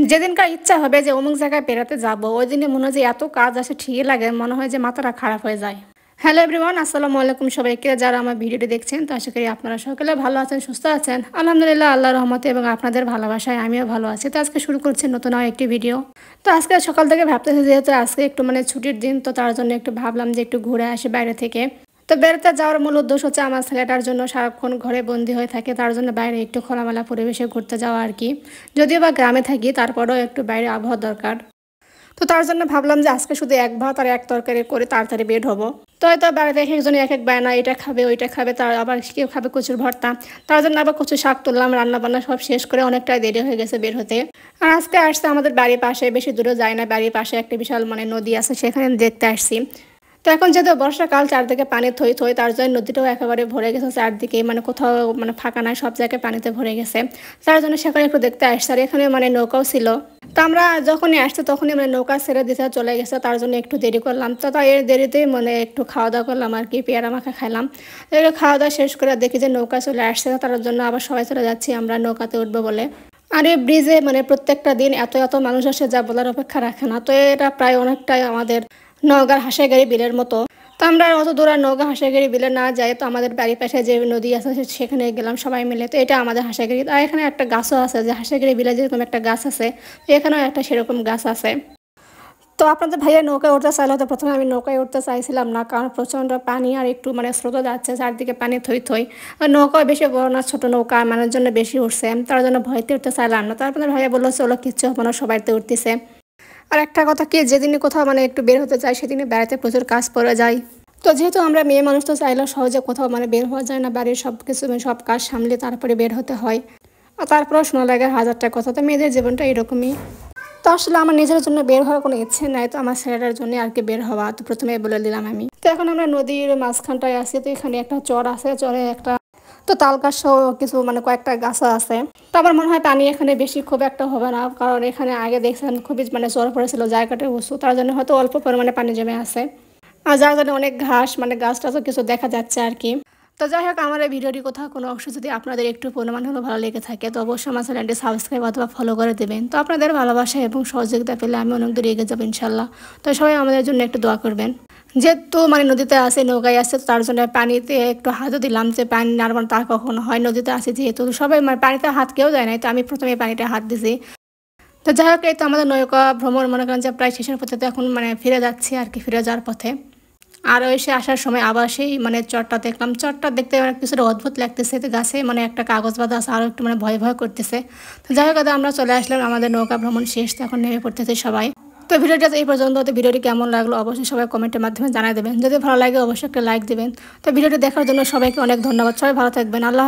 যেদিনকার ইচ্ছা হবে যে অমুক জায়গায় বেড়াতে যাব, ওই দিনে মনে হয় যে এত কাজ আসে, ঠিকই লাগে, মনে হয় যে মাথাটা খারাপ হয়ে যায়। হ্যালো এভরিওয়ান, আসসালামু আলাইকুম সবাইকে যারা আমার ভিডিওটি দেখছেন। তো আশা করি আপনারা সকলে ভালো আছেন, সুস্থ আছেন। আলহামদুলিল্লাহ, আল্লাহর রহমতে এবং আপনাদের ভালোবাসায় আমিও ভালো আছি। তো আজকে শুরু করছি নতুন একটি ভিডিও। তো আজকে সকাল থেকে ভাবতেছি যেহেতু আজকে একটু ছুটির দিন, তো তার জন্য একটু ভাবলাম যে একটু ঘুরে আসি বাইরে থেকে। তো বেড়াতে যাওয়ার মূল উদ্দেশ্য হচ্ছে আমার ছেলেটার জন্য সারাক্ষণ ঘরে বন্দি হয়ে থাকে, তার জন্য বাইরে একটু খোলামেলা পরিবেশে ঘুরতে যাওয়া আর কি। যদিও বা গ্রামে থাকি, তারপরেও একটু বাইরে আবহাওয়া দরকার। তো তার জন্য ভাবলাম যে আজকে শুধু এক ভাত আর এক তরকারি করে তাড়াতাড়ি বের হবো। তো হয়তো বাড়িতে এক একজন এক এক বায়না, এটা খাবে ওইটা খাবে, তার আবার কেউ খাবে কচুর ভর্তা। তার জন্য আবার কচু শাক তুললাম, রান্না বান্না সব শেষ করে অনেকটাই দেরি হয়ে গেছে বের হতে। আর আজকে আসছে আমাদের বাড়ির পাশে, বেশি দূরে যায় না, বাড়ির পাশে একটা বিশাল নদী আছে, সেখানে দেখতে আসছি। তো এখন যেহেতু বর্ষাকাল, চারদিকে পানি থই থই, তার জন্য নদীটাও একেবারে ভরে গেছে চারদিকে, কোথাও ফাঁকা নাই, সব জায়গায় পানিতে ভরে গেছে। তার জন্য সেখানে একটু দেখতে আসছে। আর এখানে নৌকাও ছিল। তো আমরা যখনই আসছি তখনই নৌকা ছেড়ে দিতে চলে গেছে, তার জন্য একটু দেরি করলাম। তো তাই এর দেরিতেই একটু খাওয়া দাওয়া করলাম আর কি, পেয়ারা মাখা খাইলাম। তো এগুলো খাওয়া দাওয়া শেষ করে দেখি যে নৌকা চলে আসছে, তার জন্য আবার সবাই চলে যাচ্ছি আমরা নৌকাতে উঠবো বলে। আর এই ব্রিজে প্রত্যেকটা দিন এত এত মানুষ আসে যা বলার অপেক্ষা রাখে না। তো এটা প্রায় অনেকটাই আমাদের নওগাঁর হাঁসাইগাড়ি বিলের মতো। তো আমরা অত দূর আর নওগাঁ হাঁসাইগাড়ি বিলে না যাই, তো আমাদের বাড়ির পাশে যে নদী আছে সেখানে গেলাম সবাই মিলে। তো এটা আমাদের হাঁসাইগাড়ি। আর এখানে একটা গাছও আছে, যে হাঁসাইগাড়ি বিলে যেরকম একটা গাছ আছে, তো এখানেও একটা সেরকম গাছ আছে। তো আপনাদের ভাইয়া নৌকায় উঠতে চাইলে, তো প্রথমে আমি নৌকায় উঠতে চাইছিলাম না, কারণ প্রচণ্ড পানি আর একটু স্রোত যাচ্ছে, চারদিকে পানি থই থই। আর নৌকাও বেশি বড় না, ছোটো নৌকা, জন্য বেশি উঠছে, তার জন্য ভয়তে উঠতে চাইলাম না। তারপরে ভাইয়া বললো চলো, কিচ্ছু হবে না, সবাইতে উঠতেছে। আর একটা কথা কি, যেদিনে কোথাও একটু বের হতে চাই, সেদিনে বেড়াতে প্রচুর কাজ পড়ে যায়। তো যেহেতু আমরা মেয়ে মানুষ, তো চাইলেও সহজে কোথাও বের হওয়া যায় না, বাড়ির সব কিছু সব কাজ সামলে তারপরে বের হতে হয়। আর তারপরেও শোনা লাগে হাজারটা কথা। তো মেয়েদের জীবনটা এরকমই। তো আসলে আমার নিজের জন্য বের হওয়ার কোনো ইচ্ছে নাই, তো আমার ছেলেটার জন্য আর কি বের হওয়া, তো প্রথমে বলে দিলাম আমি। তো এখন আমরা নদীর মাঝখানটায় আছি। তো এখানে একটা চর আছে, চরে একটা তো তাল গাছ সহ কিছু কয়েকটা গাছও আছে। তো আমার মনে হয় পানি এখানে বেশি খুব একটা হবে না, কারণ এখানে আগে দেখছেন খুবই জল পড়েছিল, জায়গাটা উঁচু, তার জন্য হয়তো অল্প পরিমাণে পানি জমে আছে। আর যার জন্য অনেক ঘাস গাছ টাছও কিছু দেখা যাচ্ছে আর কি। তো যাই হোক, আমার এই ভিডিওটি কোথাও কোনো অংশ যদি আপনাদের একটু পরিমাণ হলেও ভালো লেগে থাকে, তো অবশ্যই আমার চ্যানেলটি সাবস্ক্রাইব অথবা ফলো করে দেবেন। তো আপনাদের ভালোবাসা এবং সহযোগিতা পেলে আমি অনেক দূর এগিয়ে যাবো ইনশাল্লাহ। তো সবাই আমাদের জন্য একটু দোয়া করবেন। যেহেতু নদীতে আসে, নৌকায় আসছে, তো তার জন্য পানিতে একটু হাতও দিলাম, যে পানি নাড়বান তা কখনো হয়, নদীতে আসে যেহেতু সবাই পানিতে হাত কেউ যায় নাই, তো আমি প্রথমে পানিতে হাত দিছি। তো যাই হোক, এই তো আমাদের নৌকা ভ্রমণ মনে করেন যে প্রায় শেষের পথে, তো এখন ফিরে যাচ্ছি আর কি, ফিরে যাওয়ার পথে। আর এসে আসার সময় আবার সেই চরটা দেখলাম। চরটা দেখতে কিছুটা অদ্ভুত লাগতেছে, তো গাছে একটা কাগজ বাঁধা আছে, আরও একটু ভয় ভয় করতেছে। তো যাই হোক, আমরা চলে আসলাম, আমাদের নৌকা ভ্রমণ শেষ, তো এখন নেমে পড়তেছে সবাই। তো ভিডিওটা এই পর্যন্ত। তো ভিডিওটি কেমন লাগলো অবশ্যই সবাই কমেন্টের মাধ্যমে জানাই দেবেন। যদি ভালো লাগে অবশ্যই একটা লাইক দেবেন। তো ভিডিওটি দেখার জন্য সবাইকে অনেক ধন্যবাদ। সবাই ভালো থাকবেন। আল্লাহ।